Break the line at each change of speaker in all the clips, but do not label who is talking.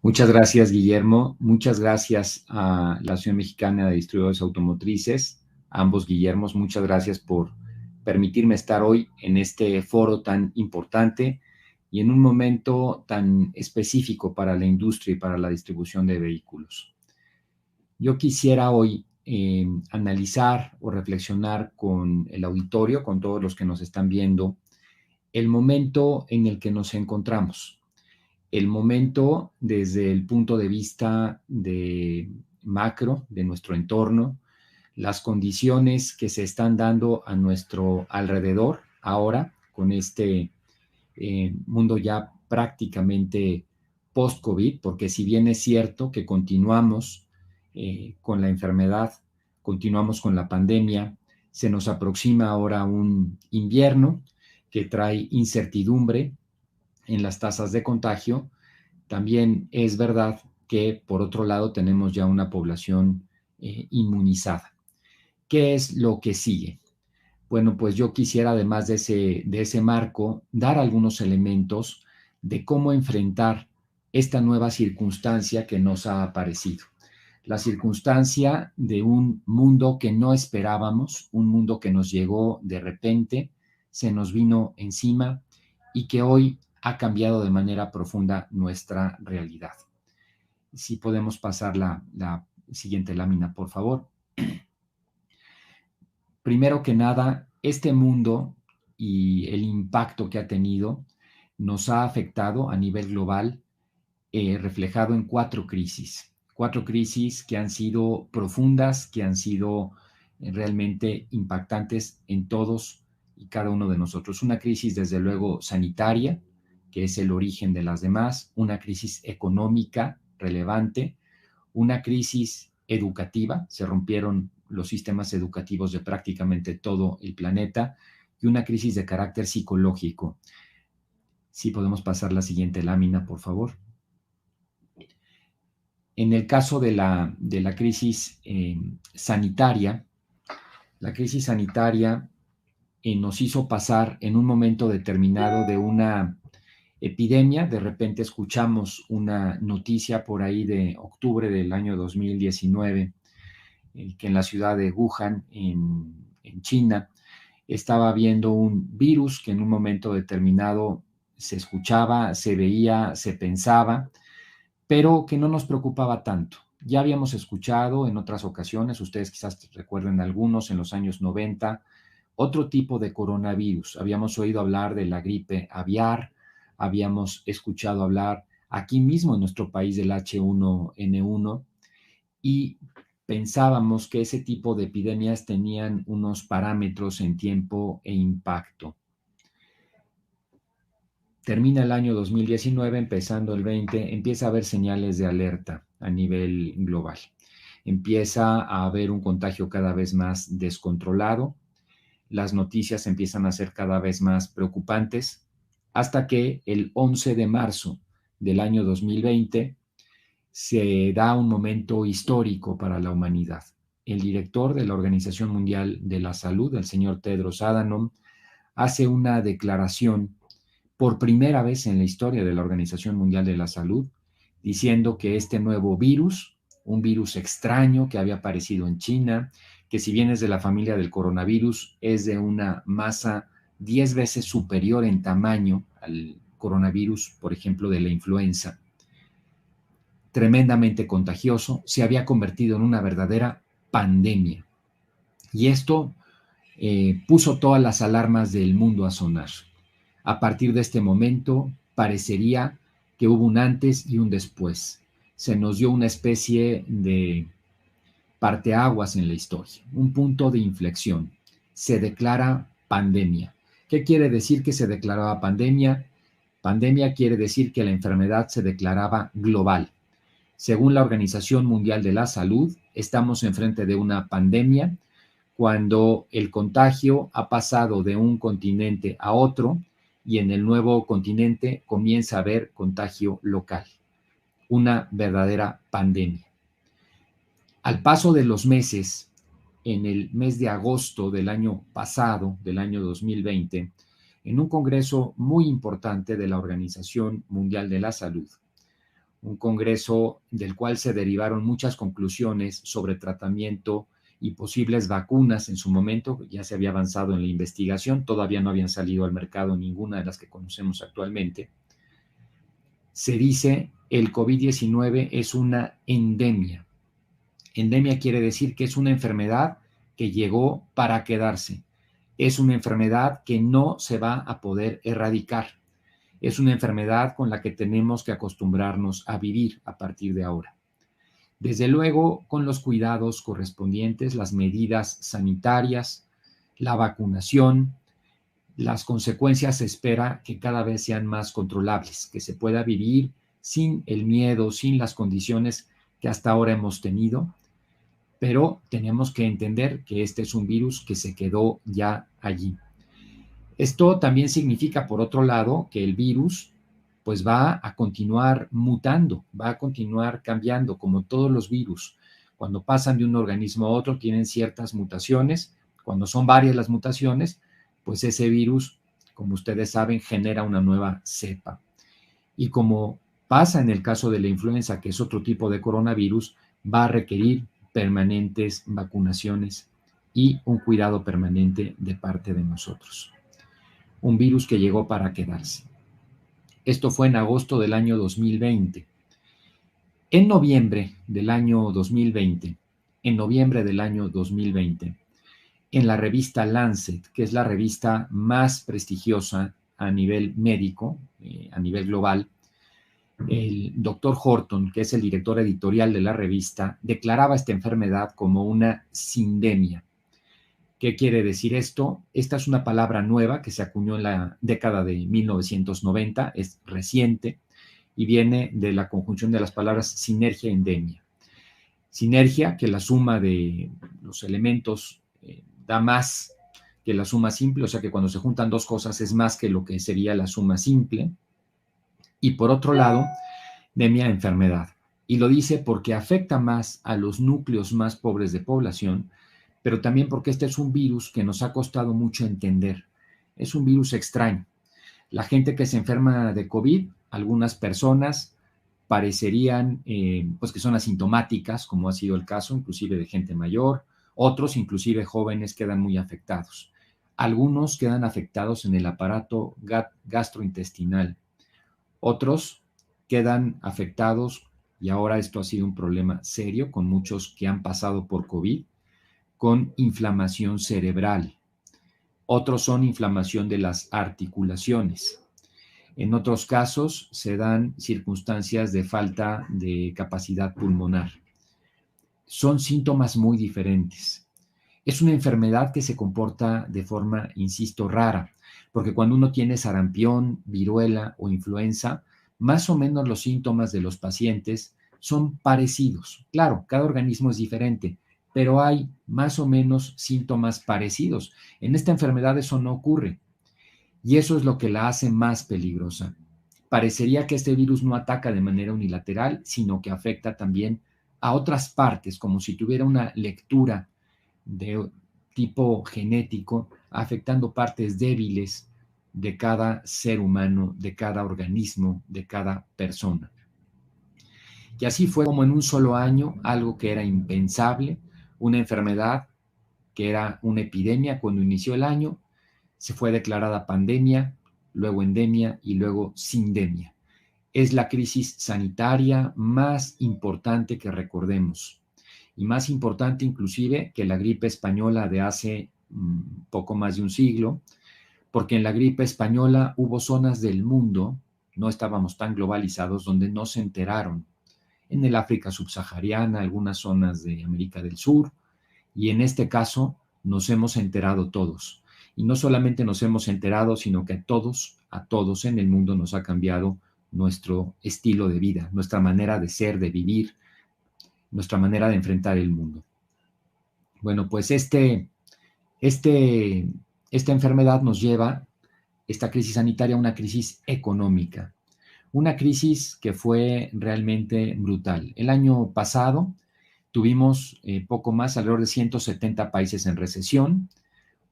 Muchas gracias, Guillermo. Muchas gracias a la Asociación Mexicana de Distribuidores Automotrices, a ambos Guillermos. Muchas gracias por permitirme estar hoy en este foro tan importante y en un momento tan específico para la industria y para la distribución de vehículos. Yo quisiera hoy analizar o reflexionar con el auditorio, con todos los que nos están viendo, el momento en el que nos encontramos. El momento desde el punto de vista de macro, de nuestro entorno, las condiciones que se están dando a nuestro alrededor ahora con este mundo ya prácticamente post-COVID, porque si bien es cierto que continuamos con la enfermedad, continuamos con la pandemia, se nos aproxima ahora un invierno que trae incertidumbre en las tasas de contagio. También es verdad que, por otro lado, tenemos ya una población inmunizada. ¿Qué es lo que sigue? Bueno, pues yo quisiera, además de ese marco, dar algunos elementos de cómo enfrentar esta nueva circunstancia que nos ha aparecido. La circunstancia de un mundo que no esperábamos, un mundo que nos llegó de repente, se nos vino encima y que hoy ha cambiado de manera profunda nuestra realidad. Si podemos pasar la siguiente lámina, por favor. Primero que nada, este mundo y el impacto que ha tenido nos ha afectado a nivel global, reflejado en cuatro crisis que han sido profundas, que han sido realmente impactantes en todos y cada uno de nosotros. Una crisis, desde luego, sanitaria, que es el origen de las demás, una crisis económica relevante, una crisis educativa, se rompieron los sistemas educativos de prácticamente todo el planeta, y una crisis de carácter psicológico. Si podemos pasar la siguiente lámina, por favor. En el caso de la crisis sanitaria, la crisis sanitaria nos hizo pasar en un momento determinado de una epidemia. De repente escuchamos una noticia por ahí de octubre del año 2019, que en la ciudad de Wuhan, en China, estaba habiendo un virus que en un momento determinado se escuchaba, se veía, se pensaba, pero que no nos preocupaba tanto. Ya habíamos escuchado en otras ocasiones, ustedes quizás recuerden algunos, en los años 90, otro tipo de coronavirus. Habíamos oído hablar de la gripe aviar, habíamos escuchado hablar aquí mismo en nuestro país del H1N1, y pensábamos que ese tipo de epidemias tenían unos parámetros en tiempo e impacto. Termina el año 2019, empezando el 20, empieza a haber señales de alerta a nivel global. Empieza a haber un contagio cada vez más descontrolado, las noticias empiezan a ser cada vez más preocupantes, hasta que el 11 de marzo del año 2020 se da un momento histórico para la humanidad. El director de la Organización Mundial de la Salud, el señor Tedros Adhanom, hace una declaración por primera vez en la historia de la Organización Mundial de la Salud, diciendo que este nuevo virus, un virus extraño que había aparecido en China, que si bien es de la familia del coronavirus, es de una masa 10 veces superior en tamaño al coronavirus, por ejemplo, de la influenza, tremendamente contagioso, se había convertido en una verdadera pandemia. Y esto puso todas las alarmas del mundo a sonar. A partir de este momento, parecería que hubo un antes y un después. Se nos dio una especie de parteaguas en la historia, un punto de inflexión. Se declara pandemia. ¿Qué quiere decir que se declaraba pandemia? Pandemia quiere decir que la enfermedad se declaraba global. Según la Organización Mundial de la Salud, estamos enfrente de una pandemia cuando el contagio ha pasado de un continente a otro y en el nuevo continente comienza a haber contagio local, una verdadera pandemia. Al paso de los meses, en el mes de agosto del año pasado, del año 2020, en un congreso muy importante de la Organización Mundial de la Salud, un congreso del cual se derivaron muchas conclusiones sobre tratamiento y posibles vacunas en su momento. Ya se había avanzado en la investigación, todavía no habían salido al mercado ninguna de las que conocemos actualmente. Se dice el COVID-19 es una endemia. Endemia quiere decir que es una enfermedad que llegó para quedarse. Es una enfermedad que no se va a poder erradicar. Es una enfermedad con la que tenemos que acostumbrarnos a vivir a partir de ahora. Desde luego, con los cuidados correspondientes, las medidas sanitarias, la vacunación, las consecuencias se espera que cada vez sean más controlables, que se pueda vivir sin el miedo, sin las condiciones que hasta ahora hemos tenido, pero tenemos que entender que este es un virus que se quedó ya allí. Esto también significa, por otro lado, que el virus pues va a continuar mutando, va a continuar cambiando, como todos los virus. Cuando pasan de un organismo a otro tienen ciertas mutaciones. Cuando son varias las mutaciones, pues ese virus, como ustedes saben, genera una nueva cepa. Y como pasa en el caso de la influenza, que es otro tipo de coronavirus, va a requerir permanentes vacunaciones y un cuidado permanente de parte de nosotros. Un virus que llegó para quedarse. Esto fue en agosto del año 2020. En noviembre del año 2020, en la revista Lancet, que es la revista más prestigiosa a nivel médico, a nivel global, el doctor Horton, que es el director editorial de la revista, declaraba esta enfermedad como una sindemia. ¿Qué quiere decir esto? Esta es una palabra nueva que se acuñó en la década de 1990, es reciente y viene de la conjunción de las palabras sinergia e endemia. Sinergia, que la suma de los elementos da más que la suma simple, o sea que cuando se juntan dos cosas es más que lo que sería la suma simple. Y por otro lado, endemia, enfermedad. Y lo dice porque afecta más a los núcleos más pobres de población, pero también porque este es un virus que nos ha costado mucho entender. Es un virus extraño. La gente que se enferma de COVID, algunas personas parecerían pues que son asintomáticas, como ha sido el caso inclusive de gente mayor, otros inclusive jóvenes quedan muy afectados. Algunos quedan afectados en el aparato gastrointestinal, otros quedan afectados, y ahora esto ha sido un problema serio con muchos que han pasado por COVID, con inflamación cerebral. Otros son inflamación de las articulaciones. En otros casos se dan circunstancias de falta de capacidad pulmonar. Son síntomas muy diferentes. Es una enfermedad que se comporta de forma, insisto, rara, porque cuando uno tiene sarampión, viruela o influenza, más o menos los síntomas de los pacientes son parecidos. Claro, cada organismo es diferente, pero hay más o menos síntomas parecidos. En esta enfermedad eso no ocurre. Y eso es lo que la hace más peligrosa. Parecería que este virus no ataca de manera unilateral, sino que afecta también a otras partes, como si tuviera una lectura de tipo genético, afectando partes débiles de cada ser humano, de cada organismo, de cada persona. Y así fue como en un solo año, algo que era impensable, una enfermedad que era una epidemia cuando inició el año, se fue declarada pandemia, luego endemia y luego sindemia. Es la crisis sanitaria más importante que recordemos y más importante inclusive que la gripe española de hace poco más de un siglo, porque en la gripe española hubo zonas del mundo, no estábamos tan globalizados, donde no se enteraron. En el África subsahariana, algunas zonas de América del Sur, y en este caso nos hemos enterado todos. Y no solamente nos hemos enterado, sino que a todos en el mundo nos ha cambiado nuestro estilo de vida, nuestra manera de ser, de vivir, nuestra manera de enfrentar el mundo. Bueno, pues esta enfermedad nos lleva, esta crisis sanitaria, a una crisis económica, una crisis que fue realmente brutal. El año pasado tuvimos poco más, alrededor de 170 países en recesión,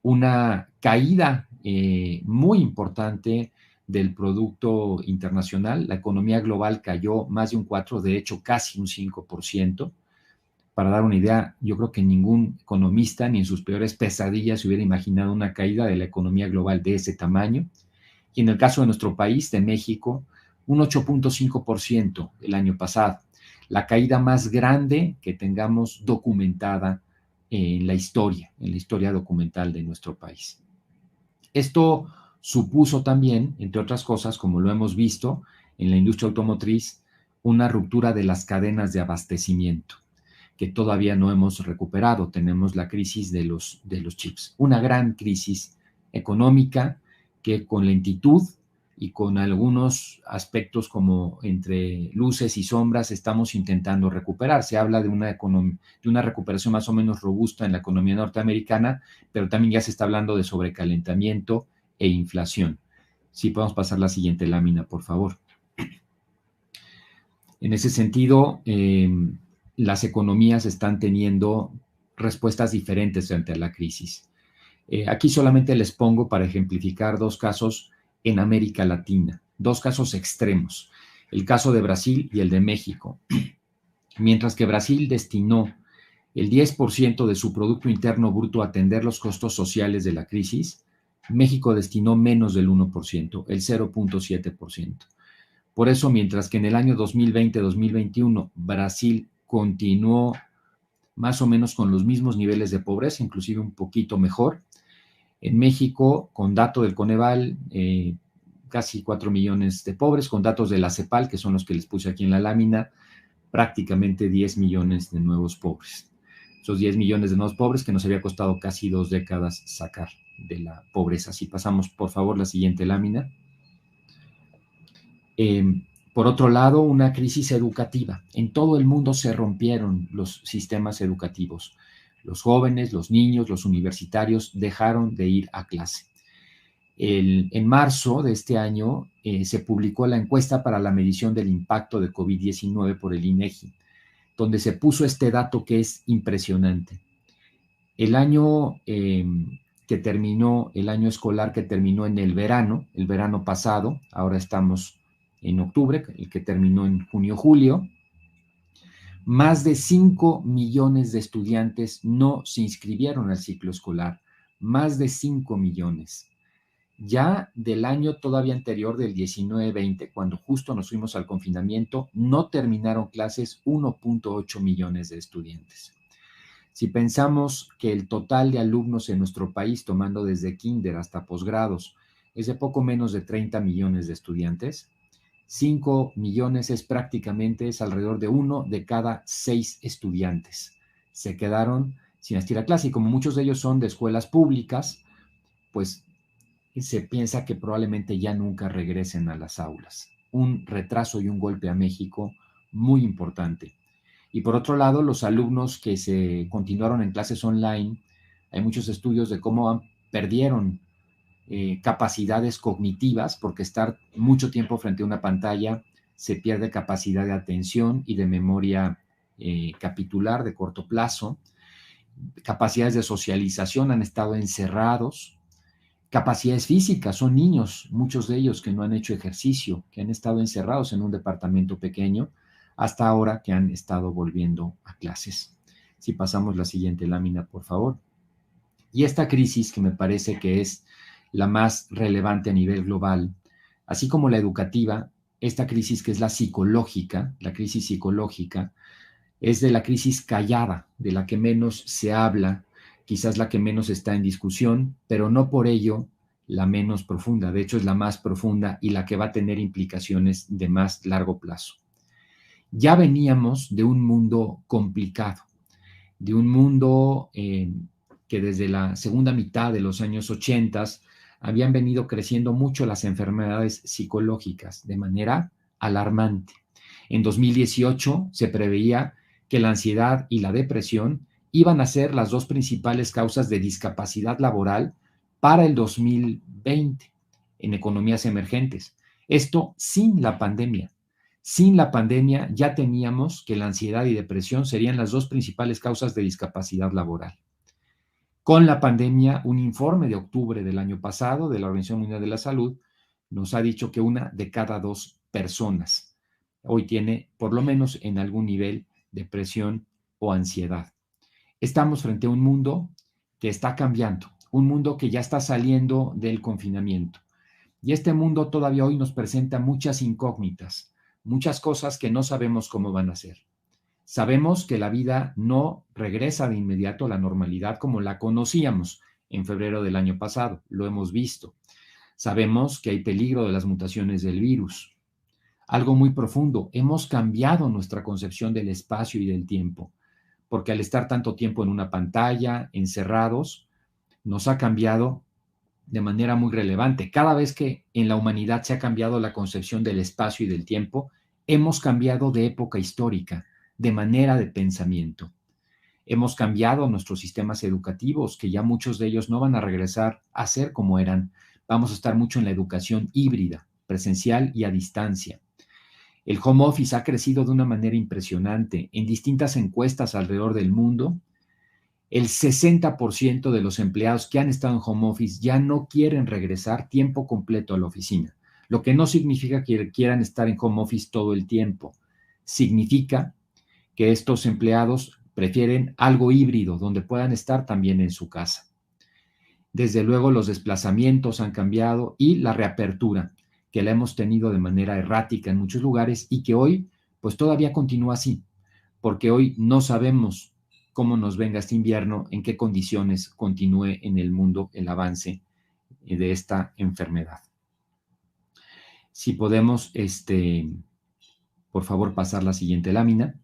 una caída muy importante del Producto Internacional. La economía global cayó más de un 4%, de hecho casi un 5%. Para dar una idea, yo creo que ningún economista ni en sus peores pesadillas se hubiera imaginado una caída de la economía global de ese tamaño. Y en el caso de nuestro país, de México, un 8.5% el año pasado, la caída más grande que tengamos documentada en la historia documental de nuestro país. Esto supuso también, entre otras cosas, como lo hemos visto en la industria automotriz, una ruptura de las cadenas de abastecimiento, que todavía no hemos recuperado. Tenemos la crisis de los chips, una gran crisis económica que con lentitud y con algunos aspectos como entre luces y sombras estamos intentando recuperar. Se habla de una recuperación más o menos robusta en la economía norteamericana, pero también ya se está hablando de sobrecalentamiento e inflación. Si podemos pasar la siguiente lámina, por favor. En ese sentido, las economías están teniendo respuestas diferentes frente a la crisis. Aquí solamente les pongo para ejemplificar dos casos en América Latina, dos casos extremos, el caso de Brasil y el de México. Mientras que Brasil destinó el 10% de su Producto Interno Bruto a atender los costos sociales de la crisis, México destinó menos del 1%, el 0.7%. Por eso, mientras que en el año 2020-2021 Brasil continuó más o menos con los mismos niveles de pobreza, inclusive un poquito mejor, en México, con datos del Coneval, casi 4 millones de pobres, con datos de la CEPAL, que son los que les puse aquí en la lámina, prácticamente 10 millones de nuevos pobres. Esos 10 millones de nuevos pobres que nos había costado casi 2 décadas sacar de la pobreza. Si pasamos, por favor, la siguiente lámina. Por otro lado, una crisis educativa. En todo el mundo se rompieron los sistemas educativos. Los jóvenes, los niños, los universitarios dejaron de ir a clase. En marzo de este año se publicó la encuesta para la medición del impacto de COVID-19 por el INEGI, donde se puso este dato que es impresionante. El año que terminó, el año escolar que terminó en el verano pasado, ahora estamos en octubre, el que terminó en junio-julio, más de 5 millones de estudiantes no se inscribieron al ciclo escolar, más de 5 millones. Ya del año todavía anterior, del 19-20, cuando justo nos fuimos al confinamiento, no terminaron clases 1.8 millones de estudiantes. Si pensamos que el total de alumnos en nuestro país, tomando desde kinder hasta posgrados, es de poco menos de 30 millones de estudiantes, 5 millones es alrededor de 1 de cada 6 estudiantes. Se quedaron sin asistir a clase y como muchos de ellos son de escuelas públicas, pues se piensa que probablemente ya nunca regresen a las aulas. Un retraso y un golpe a México muy importante. Y por otro lado, los alumnos que se continuaron en clases online, hay muchos estudios de cómo perdieron capacidades cognitivas, porque estar mucho tiempo frente a una pantalla se pierde capacidad de atención y de memoria capitular de corto plazo, capacidades de socialización, han estado encerrados, capacidades físicas, son niños, muchos de ellos que no han hecho ejercicio, que han estado encerrados en un departamento pequeño, hasta ahora que han estado volviendo a clases. Si pasamos la siguiente lámina, por favor. Y esta crisis, que me parece que es la más relevante a nivel global, así como la educativa, esta crisis que es la psicológica, la crisis psicológica, es de la crisis callada, de la que menos se habla, quizás la que menos está en discusión, pero no por ello la menos profunda. De hecho, es la más profunda y la que va a tener implicaciones de más largo plazo. Ya veníamos de un mundo complicado, de un mundo que desde la segunda mitad de los años 80 habían venido creciendo mucho las enfermedades psicológicas de manera alarmante. En 2018 se preveía que la ansiedad y la depresión iban a ser las dos principales causas de discapacidad laboral para el 2020 en economías emergentes. Esto sin la pandemia. Sin la pandemia ya teníamos que la ansiedad y depresión serían las dos principales causas de discapacidad laboral. Con la pandemia, un informe de octubre del año pasado de la Organización Mundial de la Salud nos ha dicho que 1 de cada 2 personas hoy tiene, por lo menos en algún nivel, depresión o ansiedad. Estamos frente a un mundo que está cambiando, un mundo que ya está saliendo del confinamiento. Y este mundo todavía hoy nos presenta muchas incógnitas, muchas cosas que no sabemos cómo van a ser. Sabemos que la vida no regresa de inmediato a la normalidad como la conocíamos en febrero del año pasado, lo hemos visto. Sabemos que hay peligro de las mutaciones del virus. Algo muy profundo, hemos cambiado nuestra concepción del espacio y del tiempo, porque al estar tanto tiempo en una pantalla, encerrados, nos ha cambiado de manera muy relevante. Cada vez que en la humanidad se ha cambiado la concepción del espacio y del tiempo, hemos cambiado de época histórica, de manera de pensamiento. Hemos cambiado nuestros sistemas educativos, que ya muchos de ellos no van a regresar a ser como eran. Vamos a estar mucho en la educación híbrida, presencial y a distancia. El home office ha crecido de una manera impresionante. En distintas encuestas alrededor del mundo, el 60% de los empleados que han estado en home office ya no quieren regresar tiempo completo a la oficina, lo que no significa que quieran estar en home office todo el tiempo. Significa que estos empleados prefieren algo híbrido, donde puedan estar también en su casa. Desde luego, los desplazamientos han cambiado y la reapertura, que la hemos tenido de manera errática en muchos lugares y que hoy, pues todavía continúa así, porque hoy no sabemos cómo nos venga este invierno, en qué condiciones continúe en el mundo el avance de esta enfermedad. Si podemos, por favor, pasar la siguiente lámina.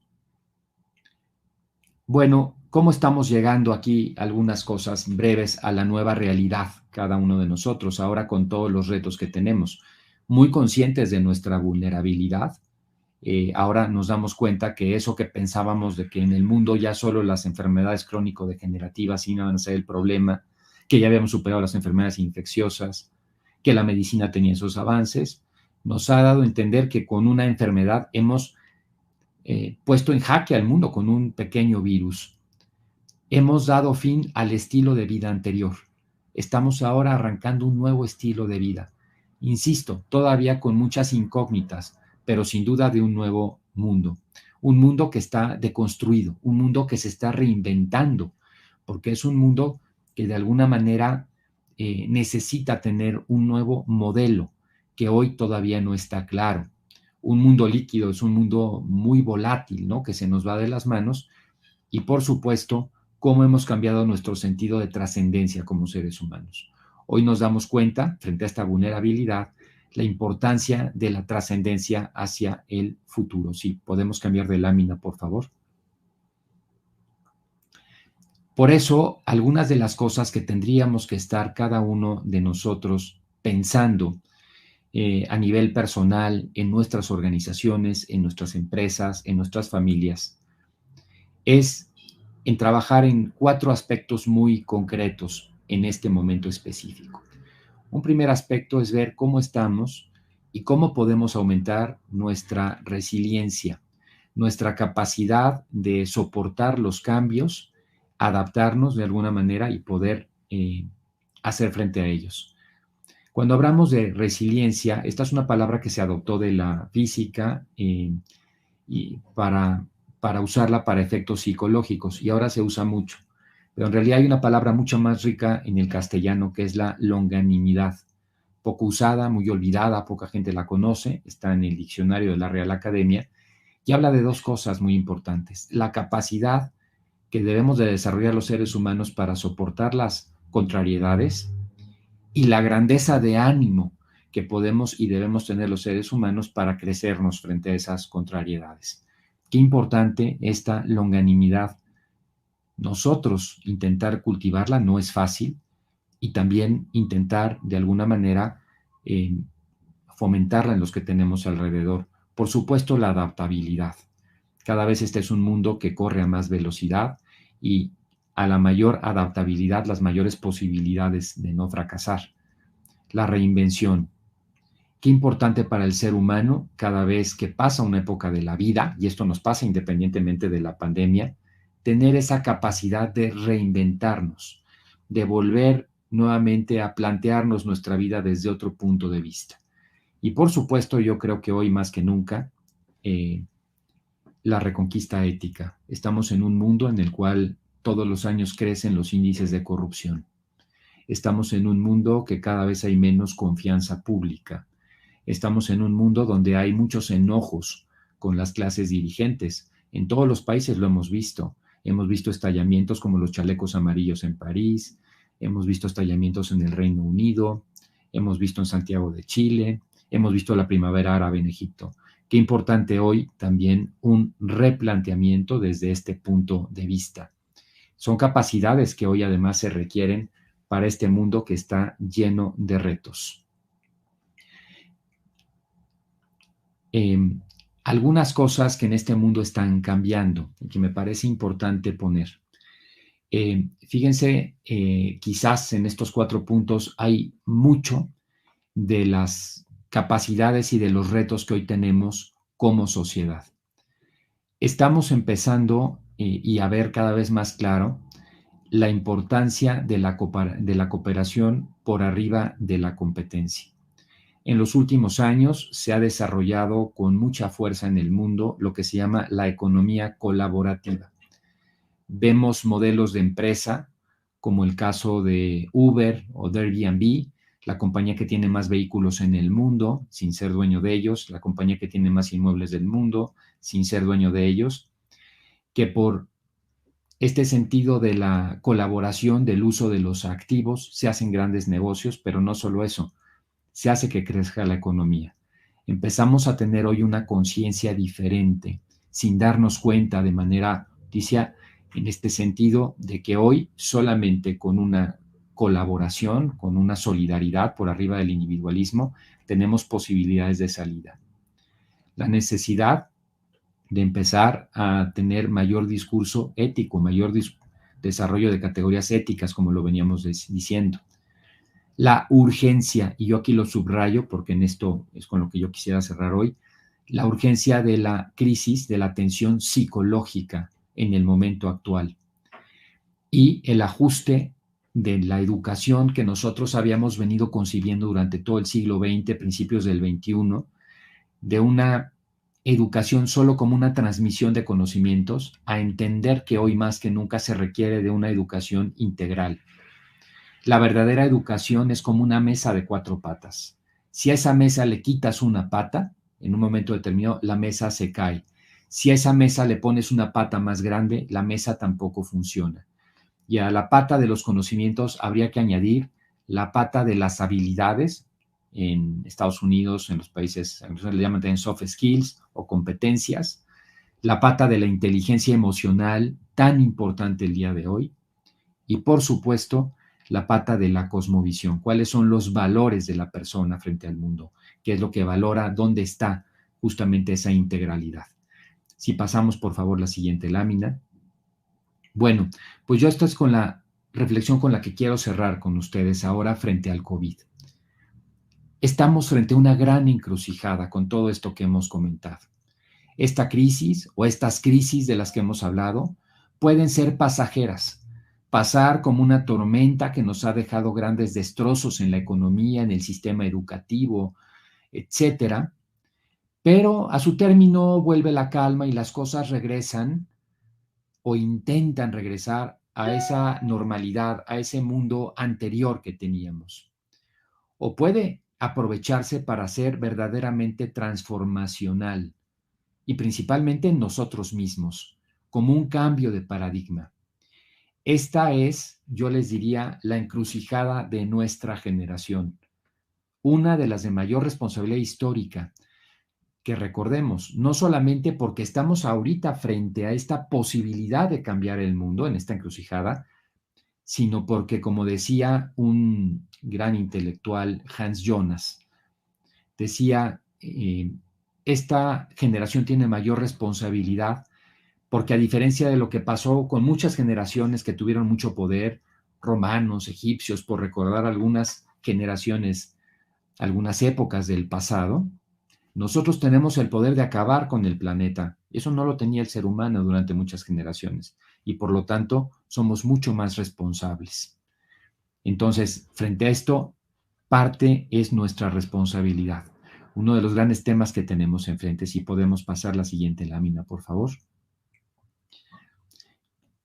Bueno, ¿cómo estamos llegando aquí? Algunas cosas breves a la nueva realidad, cada uno de nosotros, ahora con todos los retos que tenemos, muy conscientes de nuestra vulnerabilidad. Ahora nos damos cuenta que eso que pensábamos de que en el mundo ya solo las enfermedades crónico-degenerativas iban a ser el problema, que ya habíamos superado las enfermedades infecciosas, que la medicina tenía esos avances, nos ha dado a entender que con una enfermedad hemos puesto en jaque al mundo con un pequeño virus. Hemos dado fin al estilo de vida anterior. Estamos ahora arrancando un nuevo estilo de vida. Insisto, todavía con muchas incógnitas, pero sin duda de un nuevo mundo. Un mundo que está deconstruido, un mundo que se está reinventando, porque es un mundo que de alguna manera necesita tener un nuevo modelo que hoy todavía no está claro. Un mundo líquido es un mundo muy volátil, ¿no? Que se nos va de las manos y, por supuesto, cómo hemos cambiado nuestro sentido de trascendencia como seres humanos. Hoy nos damos cuenta, frente a esta vulnerabilidad, la importancia de la trascendencia hacia el futuro. Sí, podemos cambiar de lámina, por favor. Por eso, algunas de las cosas que tendríamos que estar cada uno de nosotros pensando a nivel personal, en nuestras organizaciones, en nuestras empresas, en nuestras familias, es en trabajar en 4 aspectos muy concretos en este momento específico. Un primer aspecto es ver cómo estamos y cómo podemos aumentar nuestra resiliencia, nuestra capacidad de soportar los cambios, adaptarnos de alguna manera y poder hacer frente a ellos. Cuando hablamos de resiliencia, esta es una palabra que se adoptó de la física y para usarla para efectos psicológicos y ahora se usa mucho. Pero en realidad hay una palabra mucho más rica en el castellano que es la longanimidad. Poco usada, muy olvidada, poca gente la conoce, está en el diccionario de la Real Academia y habla de 2 cosas muy importantes. La capacidad que debemos de desarrollar los seres humanos para soportar las contrariedades y la grandeza de ánimo que podemos y debemos tener los seres humanos para crecernos frente a esas contrariedades. Qué importante esta longanimidad. Nosotros intentar cultivarla no es fácil y también intentar de alguna manera fomentarla en los que tenemos alrededor. Por supuesto, la adaptabilidad. Cada vez este es un mundo que corre a más velocidad y a la mayor adaptabilidad, las mayores posibilidades de no fracasar. La reinvención. Qué importante para el ser humano cada vez que pasa una época de la vida, y esto nos pasa independientemente de la pandemia, tener esa capacidad de reinventarnos, de volver nuevamente a plantearnos nuestra vida desde otro punto de vista. Y por supuesto, yo creo que hoy más que nunca, la reconquista ética. Estamos en un mundo en el cual todos los años crecen los índices de corrupción. Estamos en un mundo que cada vez hay menos confianza pública. Estamos en un mundo donde hay muchos enojos con las clases dirigentes. En todos los países lo hemos visto. Hemos visto estallamientos como los chalecos amarillos en París, hemos visto estallamientos en el Reino Unido, hemos visto en Santiago de Chile, hemos visto la primavera árabe en Egipto. Qué importante hoy también un replanteamiento desde este punto de vista. Son capacidades que hoy además se requieren para este mundo que está lleno de retos. Algunas cosas que en este mundo están cambiando y que me parece importante poner. Fíjense, quizás en estos 4 puntos hay mucho de las capacidades y de los retos que hoy tenemos como sociedad. Estamos empezando y a ver cada vez más claro la importancia de la cooperación por arriba de la competencia. En los últimos años se ha desarrollado con mucha fuerza en el mundo lo que se llama la economía colaborativa. Vemos modelos de empresa como el caso de Uber o de Airbnb, la compañía que tiene más vehículos en el mundo sin ser dueño de ellos, la compañía que tiene más inmuebles del mundo sin ser dueño de ellos, que por este sentido de la colaboración, del uso de los activos, se hacen grandes negocios, pero no solo eso, se hace que crezca la economía. Empezamos a tener hoy una conciencia diferente, sin darnos cuenta de manera noticia, en este sentido de que hoy solamente con una colaboración, con una solidaridad por arriba del individualismo, tenemos posibilidades de salida. La necesidad de empezar a tener mayor discurso ético, mayor desarrollo de categorías éticas, como lo veníamos diciendo. La urgencia, y yo aquí lo subrayo porque en esto es con lo que yo quisiera cerrar hoy, la urgencia de la crisis, de la atención psicológica en el momento actual y el ajuste de la educación que nosotros habíamos venido concibiendo durante todo el siglo XX, principios del XXI, de una educación solo como una transmisión de conocimientos, a entender que hoy más que nunca se requiere de una educación integral. La verdadera educación es como una mesa de 4 patas. Si a esa mesa le quitas una pata, en un momento determinado, la mesa se cae. Si a esa mesa le pones una pata más grande, la mesa tampoco funciona. Y a la pata de los conocimientos habría que añadir la pata de las habilidades. En Estados Unidos, en los países, le llaman también soft skills o competencias. La pata de la inteligencia emocional, tan importante el día de hoy. Y por supuesto, la pata de la cosmovisión. ¿Cuáles son los valores de la persona frente al mundo? ¿Qué es lo que valora? ¿Dónde está justamente esa integralidad? Si pasamos, por favor, la siguiente lámina. Bueno, pues yo esto es con la reflexión con la que quiero cerrar con ustedes ahora frente al COVID. Estamos frente a una gran encrucijada con todo esto que hemos comentado. Esta crisis o estas crisis de las que hemos hablado pueden ser pasajeras, pasar como una tormenta que nos ha dejado grandes destrozos en la economía, en el sistema educativo, etcétera, pero a su término vuelve la calma y las cosas regresan o intentan regresar a esa normalidad, a ese mundo anterior que teníamos. O puede aprovecharse para ser verdaderamente transformacional y principalmente en nosotros mismos, como un cambio de paradigma. Esta es, yo les diría, la encrucijada de nuestra generación, una de las de mayor responsabilidad histórica, que recordemos, no solamente porque estamos ahorita frente a esta posibilidad de cambiar el mundo en esta encrucijada, sino porque, como decía un gran intelectual, Hans Jonas, decía, esta generación tiene mayor responsabilidad porque a diferencia de lo que pasó con muchas generaciones que tuvieron mucho poder, romanos, egipcios, por recordar algunas generaciones, algunas épocas del pasado, nosotros tenemos el poder de acabar con el planeta. Eso no lo tenía el ser humano durante muchas generaciones y por lo tanto somos mucho más responsables. Entonces, frente a esto, parte es nuestra responsabilidad. uno de los grandes temas que tenemos enfrente. Si podemos pasar la siguiente lámina, por favor.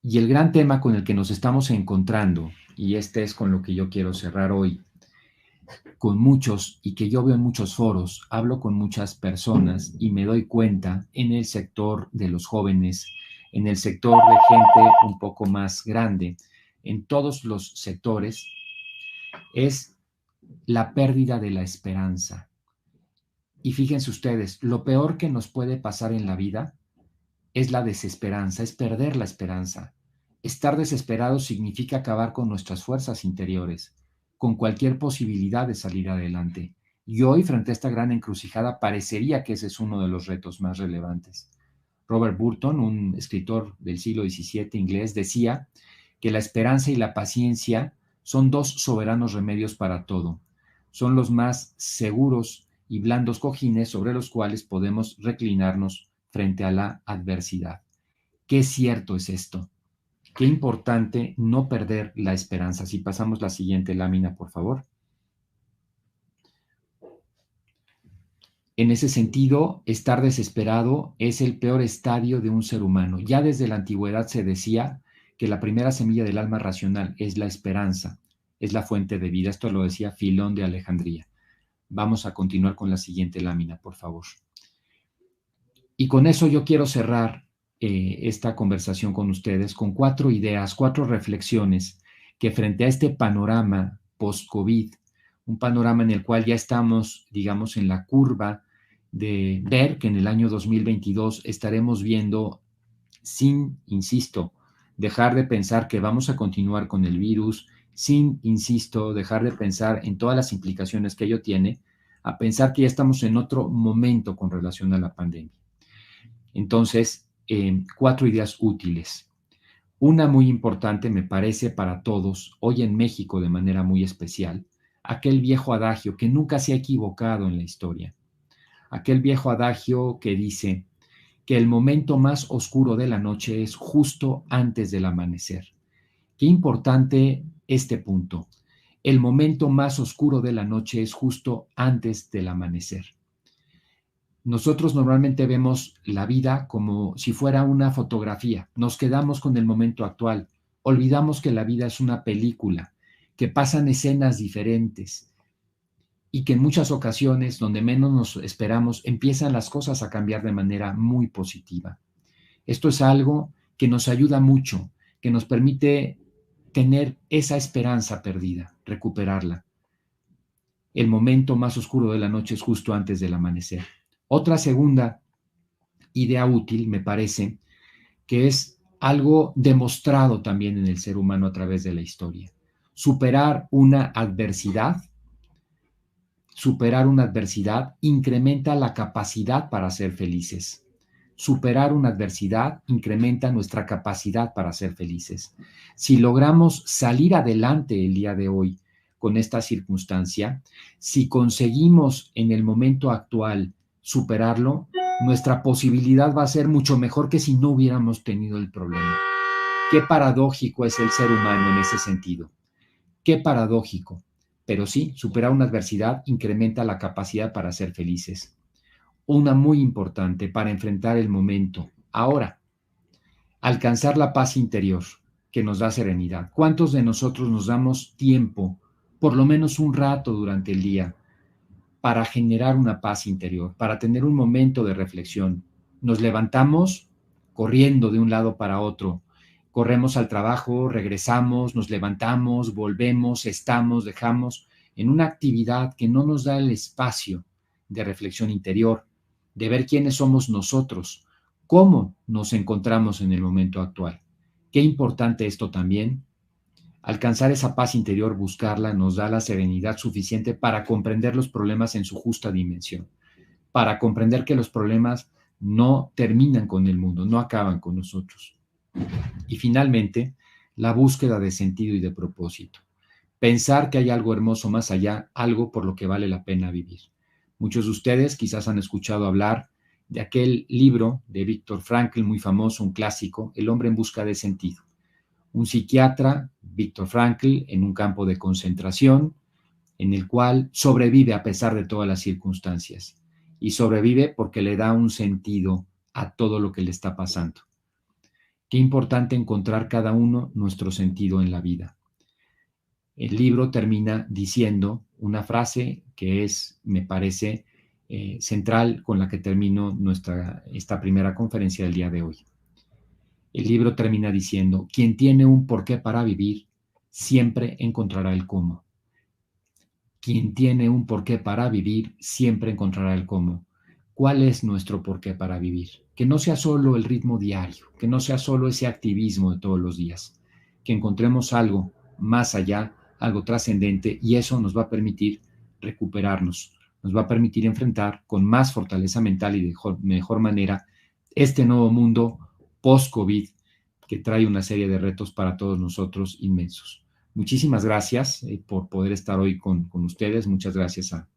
Y el gran tema con el que nos estamos encontrando, y este es con lo que yo quiero cerrar hoy, con muchos y que yo veo en muchos foros, hablo con muchas personas y me doy cuenta en el sector de los jóvenes, en el sector de gente un poco más grande, en todos los sectores, es la pérdida de la esperanza. Y fíjense ustedes, lo peor que nos puede pasar en la vida es la desesperanza, es perder la esperanza. Estar desesperado significa acabar con nuestras fuerzas interiores, con cualquier posibilidad de salir adelante. Y hoy, frente a esta gran encrucijada, parecería que ese es uno de los retos más relevantes. Robert Burton, un escritor del siglo XVII inglés, decía que la esperanza y la paciencia son dos soberanos remedios para todo. Son los más seguros y blandos cojines sobre los cuales podemos reclinarnos frente a la adversidad. Qué cierto es esto. Qué importante no perder la esperanza. Si pasamos la siguiente lámina, por favor. En ese sentido, estar desesperado es el peor estadio de un ser humano. Ya desde la antigüedad se decía que la primera semilla del alma racional es la esperanza, es la fuente de vida. Esto lo decía Filón de Alejandría. Vamos a continuar con la siguiente lámina, por favor. Y con eso yo quiero cerrar esta conversación con ustedes con 4 ideas, 4 reflexiones que frente a este panorama post-COVID, un panorama en el cual ya estamos, digamos, en la curva de ver que en el año 2022 estaremos viendo, sin, insisto, dejar de pensar que vamos a continuar con el virus, sin, insisto, dejar de pensar en todas las implicaciones que ello tiene, a pensar que ya estamos en otro momento con relación a la pandemia. Entonces, 4 ideas útiles. Una muy importante, me parece, para todos, hoy en México de manera muy especial, aquel viejo adagio que nunca se ha equivocado en la historia. Aquel viejo adagio que dice que el momento más oscuro de la noche es justo antes del amanecer. Qué importante este punto. El momento más oscuro de la noche es justo antes del amanecer. Nosotros normalmente vemos la vida como si fuera una fotografía. Nos quedamos con el momento actual. Olvidamos que la vida es una película, que pasan escenas diferentes y que en muchas ocasiones, donde menos nos esperamos, empiezan las cosas a cambiar de manera muy positiva. Esto es algo que nos ayuda mucho, que nos permite tener esa esperanza perdida, recuperarla. El momento más oscuro de la noche es justo antes del amanecer. Otra segunda idea útil, me parece, que es algo demostrado también en el ser humano a través de la historia. Superar una adversidad incrementa la capacidad para ser felices. Superar una adversidad incrementa nuestra capacidad para ser felices. Si logramos salir adelante el día de hoy con esta circunstancia, si conseguimos en el momento actual superarlo, nuestra posibilidad va a ser mucho mejor que si no hubiéramos tenido el problema. Qué paradójico es el ser humano en ese sentido. Qué paradójico. Pero sí, superar una adversidad incrementa la capacidad para ser felices. Una muy importante para enfrentar el momento. Ahora, alcanzar la paz interior que nos da serenidad. ¿Cuántos de nosotros nos damos tiempo, por lo menos un rato durante el día, para generar una paz interior, para tener un momento de reflexión? Nos levantamos corriendo de un lado para otro. Corremos al trabajo, regresamos, nos levantamos, volvemos, estamos, dejamos en una actividad que no nos da el espacio de reflexión interior, de ver quiénes somos nosotros, cómo nos encontramos en el momento actual. Qué importante esto también. Alcanzar esa paz interior, buscarla, nos da la serenidad suficiente para comprender los problemas en su justa dimensión, para comprender que los problemas no terminan con el mundo, no acaban con nosotros. Y finalmente, la búsqueda de sentido y de propósito. Pensar que hay algo hermoso más allá, algo por lo que vale la pena vivir. Muchos de ustedes quizás han escuchado hablar de aquel libro de Viktor Frankl, muy famoso, un clásico, El hombre en busca de sentido. Un psiquiatra, Viktor Frankl, en un campo de concentración, en el cual sobrevive a pesar de todas las circunstancias y sobrevive porque le da un sentido a todo lo que le está pasando. Qué importante encontrar cada uno nuestro sentido en la vida. El libro termina diciendo una frase que es, me parece, central con la que termino esta primera conferencia del día de hoy. El libro termina diciendo, quien tiene un porqué para vivir, siempre encontrará el cómo. Quien tiene un porqué para vivir, siempre encontrará el cómo. ¿Cuál es nuestro porqué para vivir? Que no sea solo el ritmo diario, que no sea solo ese activismo de todos los días, que encontremos algo más allá, algo trascendente, y eso nos va a permitir recuperarnos, nos va a permitir enfrentar con más fortaleza mental y de mejor manera este nuevo mundo post-COVID que trae una serie de retos para todos nosotros inmensos. Muchísimas gracias por poder estar hoy con ustedes. Muchas gracias a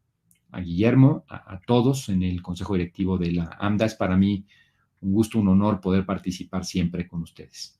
Guillermo, a todos en el Consejo Directivo de la AMDA. Es para mí un gusto, un honor poder participar siempre con ustedes.